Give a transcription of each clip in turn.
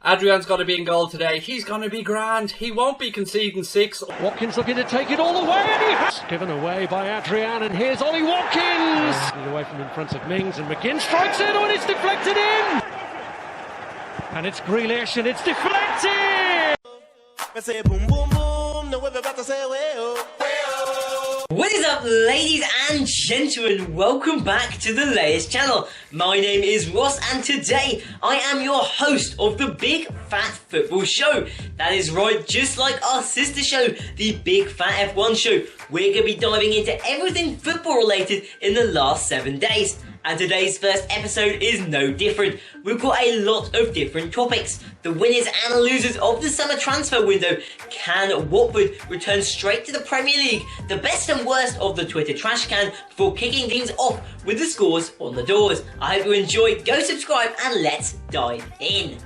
Adrian's got to be in goal today. He's going to be grand. He won't be conceding 6. Watkins looking to take it all the way, and he has given away by Adrian, and here's Ollie Watkins. Away from in front of Mings, and McGinn strikes it, and it's deflected in. And it's Grealish, and it's deflected. What is up, ladies and gentlemen? Welcome back to the latest channel. My name is Ross, and today I am your host of the Big Fat Football Show. That is right, just like our sister show, the Big Fat F1 Show. We're going to be diving into everything football related in the last 7 days. And today's first episode is no different. We've got a lot of different topics. The winners and losers of the summer transfer window. Can Watford return straight to the Premier League? The best and worst of the Twitter trash can before kicking things off with the scores on the doors. I hope you enjoy. Go subscribe and let's dive in.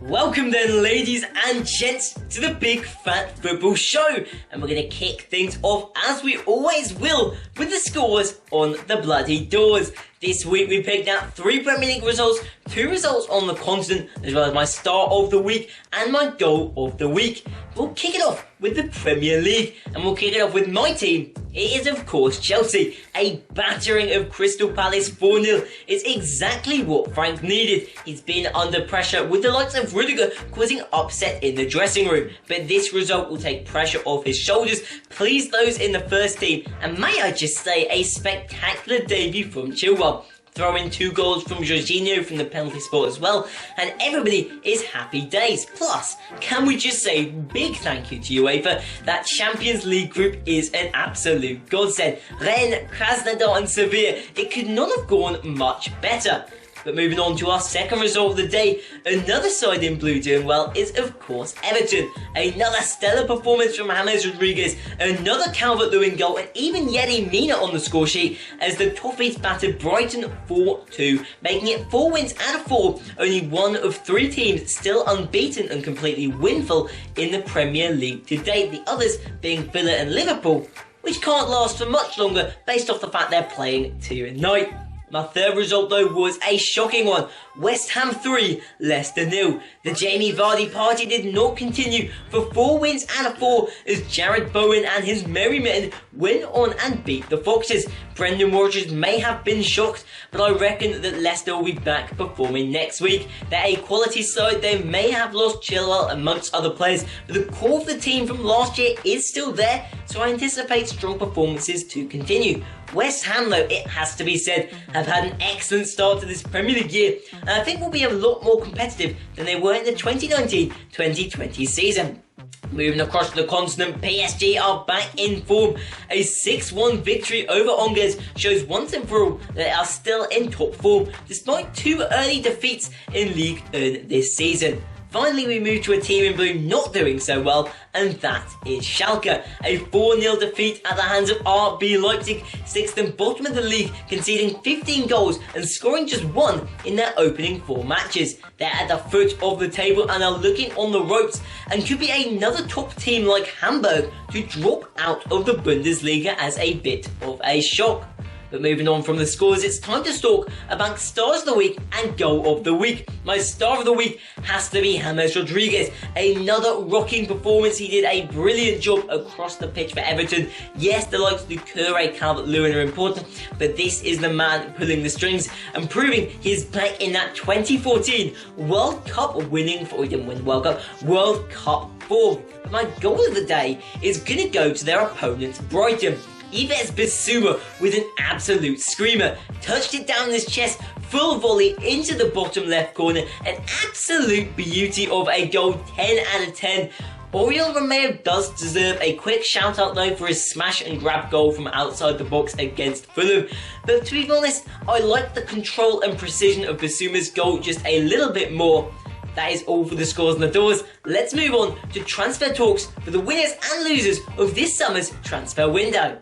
Welcome then, ladies and gents, to the Big Fat Football Show, and we're going to kick things off, as we always will, with the scores on the bloody doors. This week we picked out 3 Premier League results, 2 results on the continent, as well as my star of the week and my goal of the week. We'll kick it off with the Premier League, and we'll kick it off with my team. It is, of course, Chelsea. A battering of Crystal Palace 4-0 is exactly what Frank needed. He's been under pressure with the likes of Rudiger causing upset in the dressing room, but this result will take pressure off his shoulders, please those in the first team, and may I just say, a spectacular debut from Chilwell. Throw in 2 goals from Jorginho from the penalty spot as well, and everybody is happy days. Plus, can we just say big thank you to UEFA? That Champions League group is an absolute godsend. Rennes, Krasnodar and Sevilla, it could not have gone much better. But moving on to our second result of the day, another side in blue doing well is, of course, Everton. Another stellar performance from James Rodriguez, another Calvert-Lewin goal, and even Yerry Mina on the score sheet as the Toffees battered Brighton 4-2, making it 4 wins out of 4, only one of 3 teams still unbeaten and completely winful in the Premier League to date, the others being Villa and Liverpool, which can't last for much longer based off the fact they're playing tonight. My third result, though, was a shocking one. West Ham 3, Leicester 0. The Jamie Vardy party did not continue for 4 wins out of 4 as Jared Bowen and his merry men went on and beat the Foxes. Brendan Rodgers may have been shocked, but I reckon that Leicester will be back performing next week. They're a quality side. They may have lost Chilwell amongst other players, but the core of the team from last year is still there, so I anticipate strong performances to continue. West Ham, though, it has to be said, have had an excellent start to this Premier League year, and I think will be a lot more competitive than they were in the 2019-2020 season. Moving across the continent, PSG are back in form. A 6-1 victory over Angers shows once and for all that they are still in top form, despite 2 early defeats in Ligue 1 this season. Finally, we move to a team in blue not doing so well, and that is Schalke. A 4-0 defeat at the hands of RB Leipzig, 6th and bottom of the league, conceding 15 goals and scoring just 1 in their opening 4 matches. They're at the foot of the table and are looking on the ropes, and could be another top team like Hamburg to drop out of the Bundesliga as a bit of a shock. But moving on from the scores, it's time to talk about Stars of the Week and Goal of the Week. My Star of the Week has to be James Rodriguez. Another rocking performance. He did a brilliant job across the pitch for Everton. Yes, the likes of Doucouré, Calvert-Lewin are important, but this is the man pulling the strings and proving he's back in that 2014 World Cup winning, he didn't win the World Cup, World Cup form. My goal of the day is going to go to their opponent, Brighton. Yves Bissouma with an absolute screamer, touched it down his chest, full volley into the bottom left corner, an absolute beauty of a goal, 10 out of 10. Oriol Romeo does deserve a quick shout out though for his smash and grab goal from outside the box against Fulham, but to be honest, I like the control and precision of Bissouma's goal just a little bit more. That is all for the scores and the doors. Let's move on to transfer talks for the winners and losers of this summer's transfer window.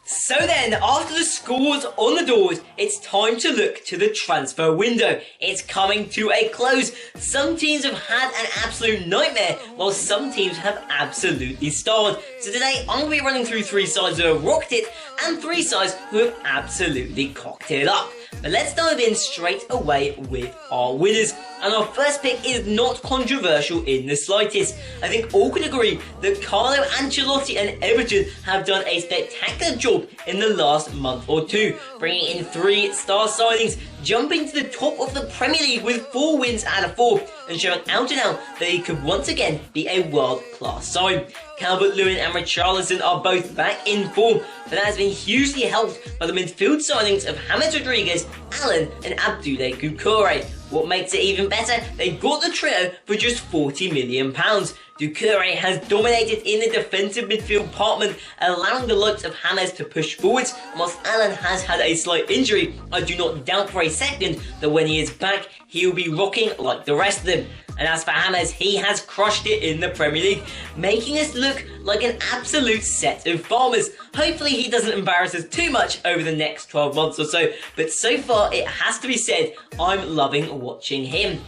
So then, after the scores on the doors, it's time to look to the transfer window. It's coming to a close. Some teams have had an absolute nightmare, while some teams have absolutely starred. So today, I'm going to be running through 3 sides who have rocked it, and 3 sides who have absolutely cocked it up. But let's dive in straight away with our winners. And our first pick is not controversial in the slightest. I think all can agree that Carlo Ancelotti and Everton have done a spectacular job in the last month or two, bringing in 3-star signings, jumping to the top of the Premier League with 4 wins out of 4, and showing out and out that he could once again be a world-class side. Calvert-Lewin and Richarlison are both back in form, but that has been hugely helped by the midfield signings of James Rodriguez, Allen and Abdoulaye Doucouré. What makes it even better, they got the trio for just £40 million. Doucouré has dominated in the defensive midfield department, allowing the likes of James to push forwards, and whilst Allen has had a slight injury, I do not doubt for a second that when he is back, he will be rocking like the rest of them. And as for James, he has crushed it in the Premier League, making us look like an absolute set of farmers. Hopefully he doesn't embarrass us too much over the next 12 months or so, but so far it has to be said, I'm loving watching him.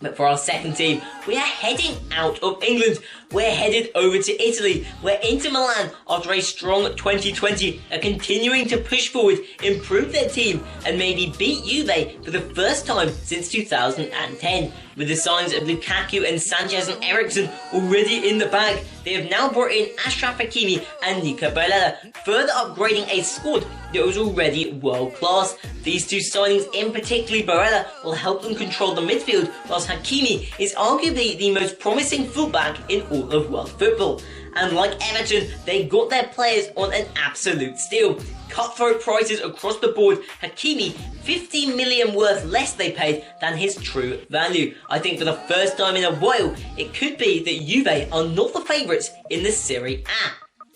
But for our second team, we are heading out of England. We're headed over to Italy, where Inter Milan, after a strong 2020, are continuing to push forward, improve their team, and maybe beat Juve for the first time since 2010. With the signs of Lukaku and Sanchez and Eriksen already in the bag, they have now brought in Achraf Hakimi and Nico Barella, further upgrading a squad that was already world class. These two signings, in particular Barella, will help them control the midfield, whilst Hakimi is arguably the most promising fullback in all of world football. And like Everton, they got their players on an absolute steal. Cutthroat prices across the board, Hakimi, 15 million worth less they paid than his true value. I think for the first time in a while, it could be that Juve are not the favourites in the Serie A.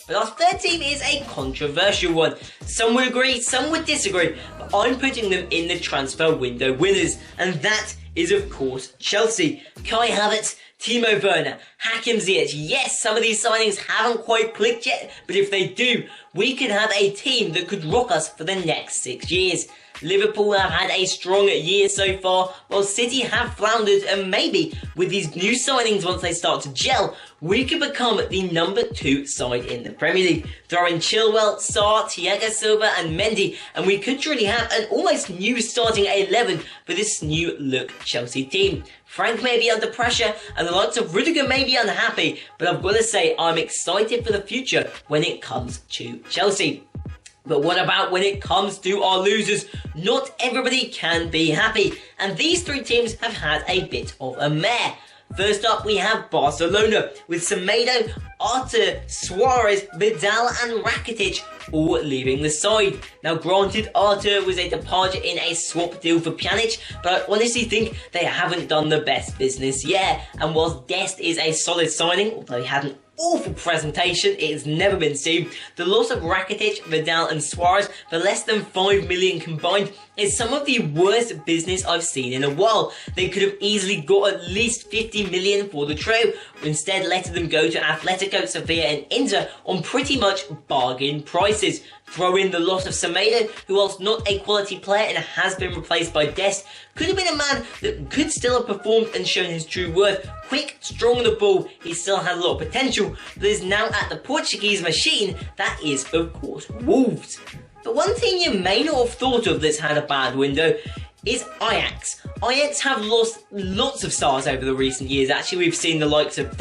But our third team is a controversial one. Some would agree, some would disagree, but I'm putting them in the transfer window winners, and that is of course Chelsea. Kai Havertz, Timo Werner, Hakim Ziyech. Yes, some of these signings haven't quite clicked yet, but if they do, we could have a team that could rock us for the next 6 years. Liverpool have had a strong year so far, while City have floundered, and maybe with these new signings, once they start to gel, we could become the number 2 side in the Premier League. Throw in Chilwell, Sarr, Thiago Silva and Mendy, and we could truly have an almost new starting 11 for this new look Chelsea team. Frank may be under pressure, and the likes of Rudiger may be unhappy, but I've got to say I'm excited for the future when it comes to Chelsea. But what about when it comes to our losers? Not everybody can be happy, and these 3 teams have had a bit of a mare. First up, we have Barcelona, with Semedo, Arthur, Suarez, Vidal and Rakitic all leaving the side. Now granted, Arthur was a departure in a swap deal for Pjanic, but I honestly think they haven't done the best business yet. And whilst Dest is a solid signing, although he had an awful presentation, it has never been seen, the loss of Rakitic, Vidal and Suarez for less than 5 million combined is some of the worst business I've seen in a while. They could have easily got at least 50 million for the trio, instead letting them go to Atletico, Sevilla and Inter on pretty much bargain prices. Throw in the loss of Semedo, who whilst not a quality player and has been replaced by Dest, could have been a man that could still have performed and shown his true worth. Quick, strong on the ball, he still had a lot of potential, but is now at the Portuguese machine that is, of course, Wolves. But one team you may not have thought of that's had a bad window is Ajax. Ajax have lost lots of stars over the recent years. Actually, we've seen the likes of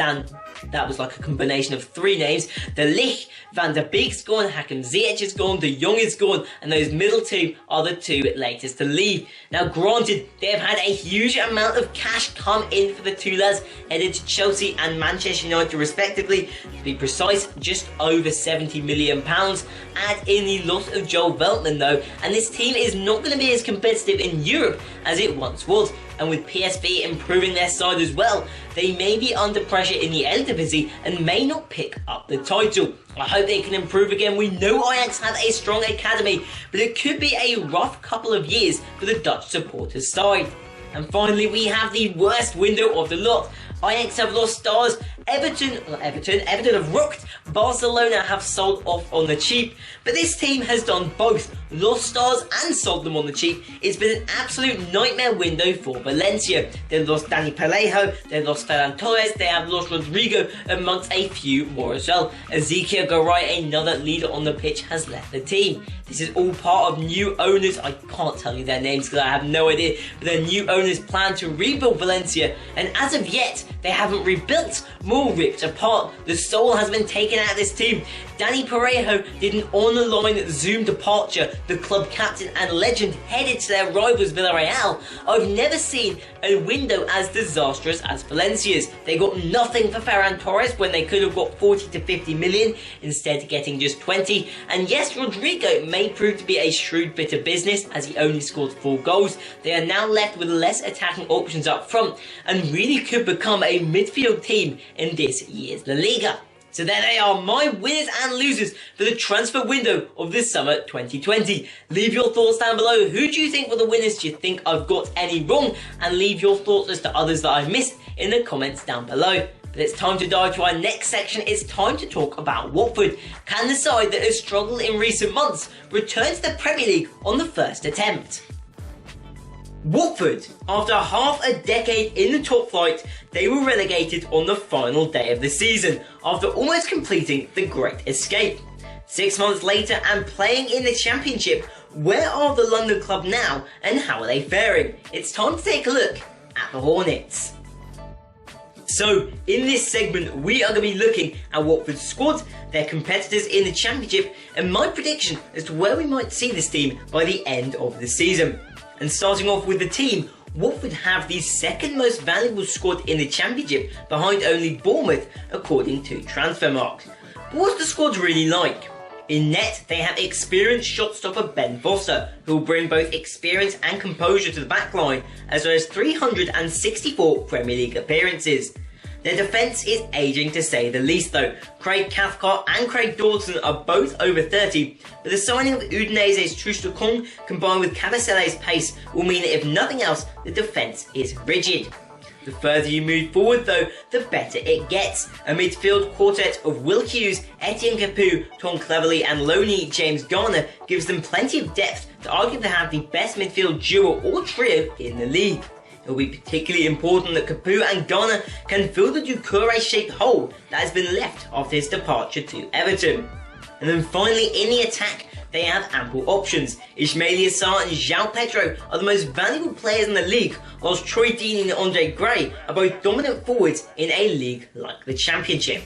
that was like a combination of 3 names. De Ligt, Van der Beek's gone, Hakim Ziyech is gone, De Jong is gone, and those middle 2 are the 2 latest to leave. Now granted, they have had a huge amount of cash come in for the 2 lads, headed to Chelsea and Manchester United respectively. To be precise, just over £70 million. Add in the loss of Joel Veltman though, and this team is not going to be as competitive in Europe as it once was. And with PSV improving their side as well, they may be under pressure in the Eredivisie and may not pick up the title. I hope they can improve again. We know Ajax have a strong academy, but it could be a rough couple of years for the Dutch supporters' side. And finally, we have the worst window of the lot. Ajax have lost stars Everton have rocked, Barcelona have sold off on the cheap, but this team has done both, lost stars and sold them on the cheap. It's been an absolute nightmare window for Valencia. They've lost Dani Parejo, they've lost Ferran Torres, they have lost Rodrigo, amongst a few more as well. Ezequiel Garay, another leader on the pitch, has left the team. This is all part of new owners, I can't tell you their names because I have no idea, but their new owners plan to rebuild Valencia, and as of yet, they haven't rebuilt, more ripped apart. The soul has been taken out of this team. Dani Parejo did an on-the-line Zoom departure. The club captain and legend headed to their rivals Villarreal. I've never seen a window as disastrous as Valencia's. They got nothing for Ferran Torres when they could have got 40 to 50 million, instead getting just 20. And yes, Rodrigo may prove to be a shrewd bit of business as he only scored 4 goals. They are now left with less attacking options up front and really could become a midfield team in this year's La Liga. So there they are, my winners and losers for the transfer window of this summer 2020. Leave your thoughts down below. Who do you think were the winners? Do you think I've got any wrong? And leave your thoughts as to others that I've missed in the comments down below. But it's time to dive to our next section. It's time to talk about Watford. Can the side that has struggled in recent months return to the Premier League on the first attempt? Watford, after half a decade in the top flight, they were relegated on the final day of the season, after almost completing the Great Escape. 6 months later and playing in the Championship, where are the London club now and how are they faring? It's time to take a look at the Hornets. So, in this segment, we are going to be looking at Watford's squad, their competitors in the Championship, and my prediction as to where we might see this team by the end of the season. And starting off with the team, Watford have the second most valuable squad in the Championship, behind only Bournemouth, according to Transfermarkt. But what's the squad really like? In net, they have experienced shot stopper Ben Foster, who will bring both experience and composure to the backline, as well as 364 Premier League appearances. Their defence is ageing to say the least though. Craig Cathcart and Craig Dawson are both over 30, but the signing of Udinese's Troost-Ekong combined with Cavaselle's pace will mean that if nothing else, the defence is rigid. The further you move forward though, the better it gets. A midfield quartet of Will Hughes, Etienne Capoue, Tom Cleverley and Loney James Garner gives them plenty of depth to arguably have the best midfield duo or trio in the league. It will be particularly important that Capoue and Garner can fill the Doucouré-shaped hole that has been left after his departure to Everton. And then finally, in the attack, they have ample options. Ismaila Sarr and João Pedro are the most valuable players in the league, whilst Troy Deeney and Andre Gray are both dominant forwards in a league like the Championship.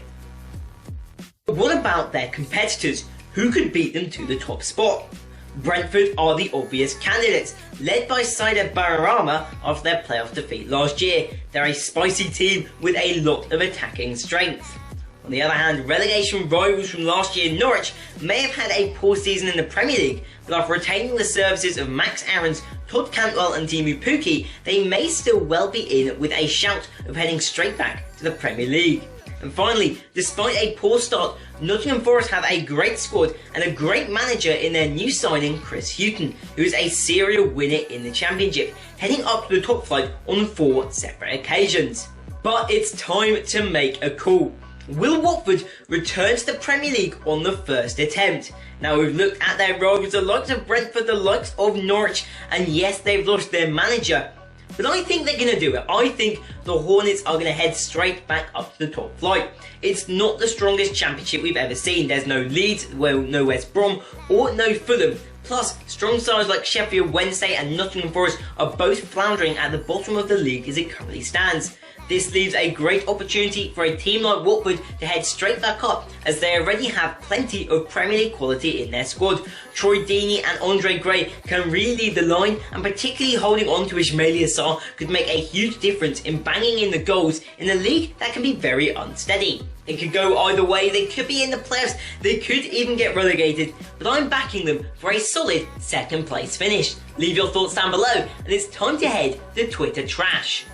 But what about their competitors? Who could beat them to the top spot? Brentford are the obvious candidates, led by Saidat Bararama after their playoff defeat last year. They're a spicy team with a lot of attacking strength. On the other hand, relegation rivals from last year, Norwich, may have had a poor season in the Premier League, but after retaining the services of Max Aarons, Todd Cantwell and Timu Pukki, they may still well be in with a shout of heading straight back to the Premier League. And finally, despite a poor start, Nottingham Forest have a great squad and a great manager in their new signing Chris Hughton, who is a serial winner in the Championship, heading up to the top flight on 4 separate occasions. But it's time to make a call. Will Watford return to the Premier League on the first attempt? Now we've looked at their rivals, the likes of Brentford, the likes of Norwich, and yes, they've lost their manager. But I think they're going to do it. I think the Hornets are going to head straight back up to the top flight. It's not the strongest Championship we've ever seen. There's no Leeds, well, no West Brom, or no Fulham. Plus, strong sides like Sheffield Wednesday and Nottingham Forest are both floundering at the bottom of the league as it currently stands. This leaves a great opportunity for a team like Watford to head straight back up, as they already have plenty of Premier League quality in their squad. Troy Deeney and Andre Gray can really lead the line, and particularly holding on to Ismaila Sarr could make a huge difference in banging in the goals in a league that can be very unsteady. It could go either way, they could be in the playoffs, they could even get relegated, but I'm backing them for a solid second place finish. Leave your thoughts down below, and it's time to head to Twitter trash.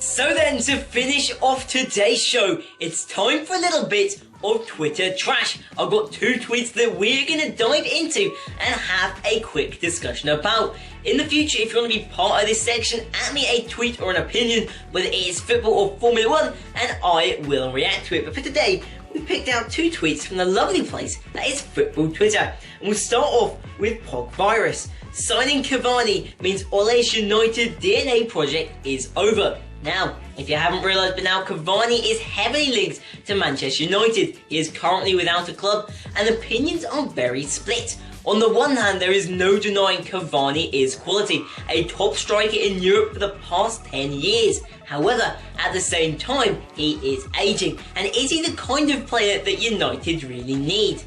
So then, to finish off today's show, it's time for a little bit of Twitter trash. I've got 2 tweets that we're going to dive into and have a quick discussion about. In the future, if you want to be part of this section, add me a tweet or an opinion, whether it is football or Formula 1, and I will react to it. But for today, we picked out 2 tweets from the lovely place that is football Twitter. And we'll start off with Pog Virus. Signing Cavani means Ole's United DNA project is over. Now, if you haven't realised by now, Cavani is heavily linked to Manchester United. He is currently without a club, and opinions are very split. On the one hand, there is no denying Cavani is quality, a top striker in Europe for the past 10 years. However, at the same time, he is ageing, and is he the kind of player that United really need?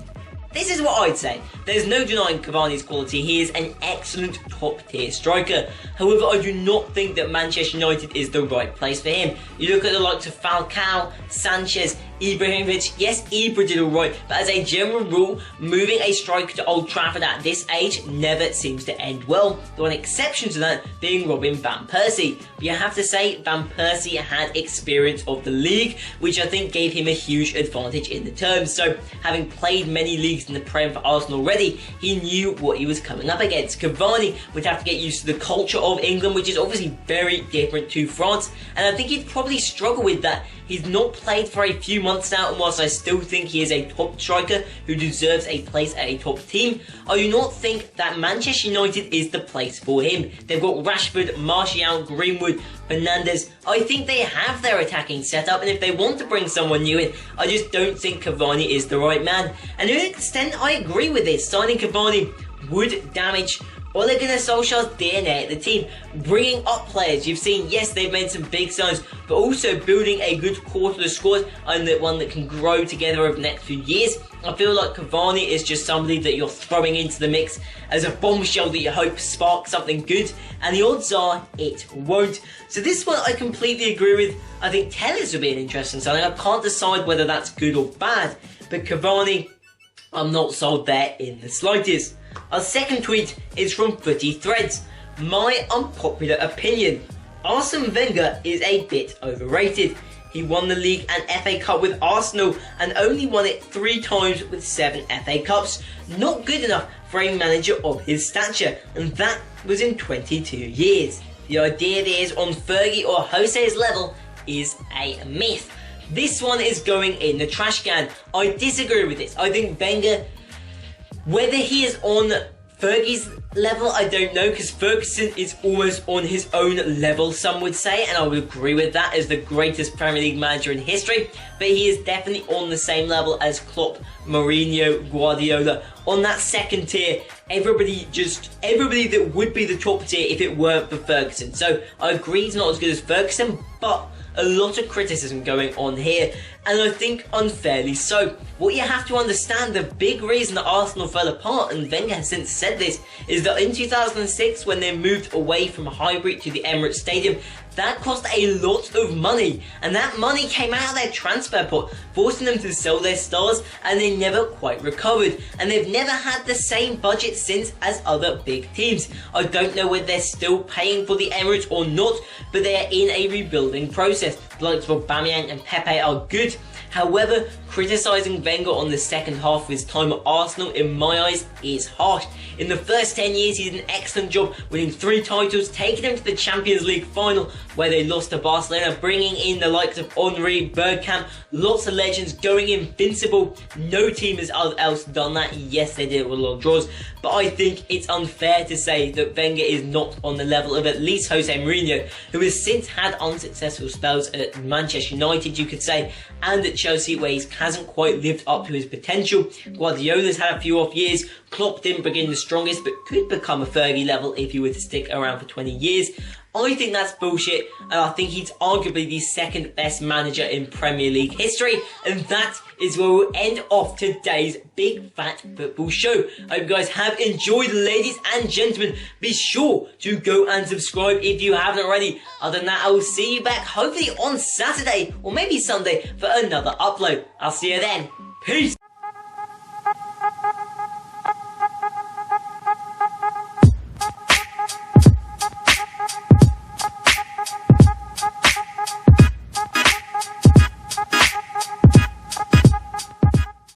This is what I'd say. There's no denying Cavani's quality. He is an excellent top-tier striker. However, I do not think that Manchester United is the right place for him. You look at the likes of Falcao, Sanchez, Ibrahimovic. Yes, Ibra did alright, but as a general rule, moving a striker to Old Trafford at this age never seems to end well. The one exception to that being Robin Van Persie. But you have to say, Van Persie had experience of the league, which I think gave him a huge advantage in the terms. So, having played many leagues in the Prem for Arsenal already, he knew what he was coming up against. Cavani would have to get used to the culture of England, which is obviously very different to France, and I think he'd probably struggle with that. He's not played for a few months now, and whilst I still think he is a top striker who deserves a place at a top team, I do not think that Manchester United is the place for him. They've got Rashford, Martial, Greenwood, Fernandes. I think they have their attacking setup, and if they want to bring someone new in, I just don't think Cavani is the right man. And to an extent, I agree with this. Signing Cavani would damage Ole Gunnar Solskjaer's DNA at the team. Bringing up players, you've seen, yes, they've made some big signs, but also building a good core to the squad and the one that can grow together over the next few years. I feel like Cavani is just somebody that you're throwing into the mix as a bombshell that you hope sparks something good, and the odds are it won't. So this one I completely agree with. I think Telles would be an interesting signing. I can't decide whether that's good or bad, but Cavani, I'm not sold there in the slightest. Our second tweet is from Footy Threads. My unpopular opinion. Arsene Wenger is a bit overrated. He won the league and FA Cup with Arsenal and only won it 3 times with 7 FA Cups. Not good enough for a manager of his stature, and that was in 22 years. The idea that he is on Fergie or Jose's level is a myth. This one is going in the trash can. I disagree with this. I think Wenger, whether he is on Fergie's level, I don't know, because Ferguson is almost on his own level, some would say, and I would agree with that as the greatest Premier League manager in history, but he is definitely on the same level as Klopp, Mourinho, Guardiola. On that second tier, everybody that would be the top tier if it weren't for Ferguson. So I agree he's not as good as Ferguson, but a lot of criticism going on here, and I think unfairly so. What you have to understand, the big reason that Arsenal fell apart, and Wenger has since said this, is that in 2006, when they moved away from Highbury to the Emirates Stadium, that cost a lot of money, and that money came out of their transfer pot, forcing them to sell their stars, and they never quite recovered, and they've never had the same budget since as other big teams. I don't know whether they're still paying for the Emirates or not, but they are in a rebuilding process. The likes of Aubameyang and Pepe are good. However, criticising Wenger on the second half of his time at Arsenal, in my eyes, is harsh. In the first 10 years, he did an excellent job, winning 3 titles, taking them to the Champions League final, where they lost to Barcelona, bringing in the likes of Henry, Bergkamp, lots of legends, going invincible. No team has else done that. Yes, they did it with a lot of draws, but I think it's unfair to say that Wenger is not on the level of at least Jose Mourinho, who has since had unsuccessful spells at Manchester United, you could say, and at Chelsea, where he hasn't quite lived up to his potential. Guardiola's had a few off years. Klopp didn't begin the strongest, but could become a Fergie level if he were to stick around for 20 years. I think that's bullshit, and I think he's arguably the second best manager in Premier League history, and that is where we'll end off today's Big Fat Football Show. I hope you guys have enjoyed, ladies and gentlemen. Be sure to go and subscribe if you haven't already. Other than that, I will see you back hopefully on Saturday, or maybe Sunday, for another upload. I'll see you then. Peace!